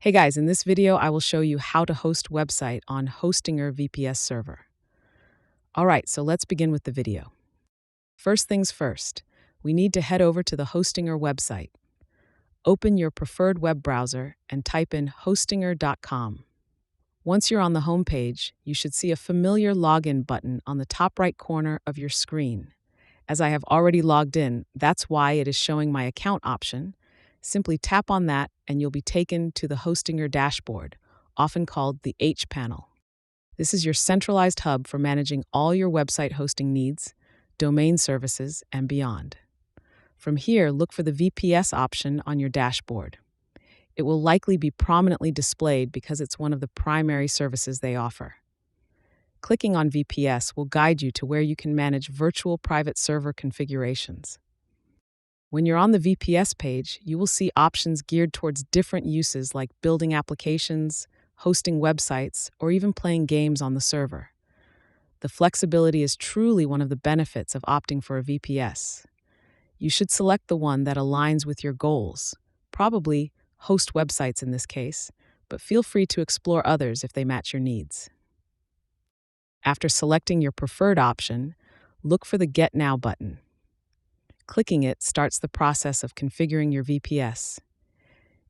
Hey guys, in this video, I will show you how to host website on Hostinger VPS server. All right, so let's begin with the video. First things first, we need to head over to the Hostinger website. Open your preferred web browser and type in hostinger.com. Once you're on the home page, you should see a familiar login button on the top right corner of your screen. As I have already logged in, that's why it is showing my account option. Simply tap on that and you'll be taken to the Hostinger dashboard, often called the H panel. This is your centralized hub for managing all your website hosting needs, domain services, and beyond. From here, look for the VPS option on your dashboard. It will likely be prominently displayed because it's one of the primary services they offer. Clicking on VPS will guide you to where you can manage virtual private server configurations. When you're on the VPS page, you will see options geared towards different uses like building applications, hosting websites, or even playing games on the server. The flexibility is truly one of the benefits of opting for a VPS. You should select the one that aligns with your goals, probably host websites in this case, but feel free to explore others if they match your needs. After selecting your preferred option, look for the Get Now button. Clicking it starts the process of configuring your VPS.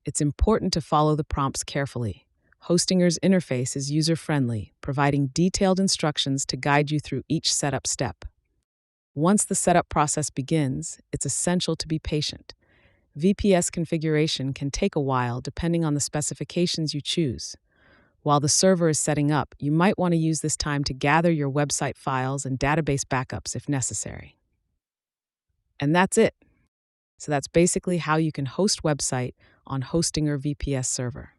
It's important to follow the prompts carefully. Hostinger's interface is user-friendly, providing detailed instructions to guide you through each setup step. Once the setup process begins, it's essential to be patient. VPS configuration can take a while depending on the specifications you choose. While the server is setting up, you might want to use this time to gather your website files and database backups if necessary. And that's it. So that's basically how you can host website on Hostinger VPS server.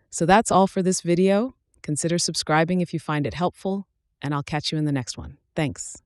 So that's all for this video. Consider subscribing if you find it helpful, and I'll catch you in the next one. Thanks.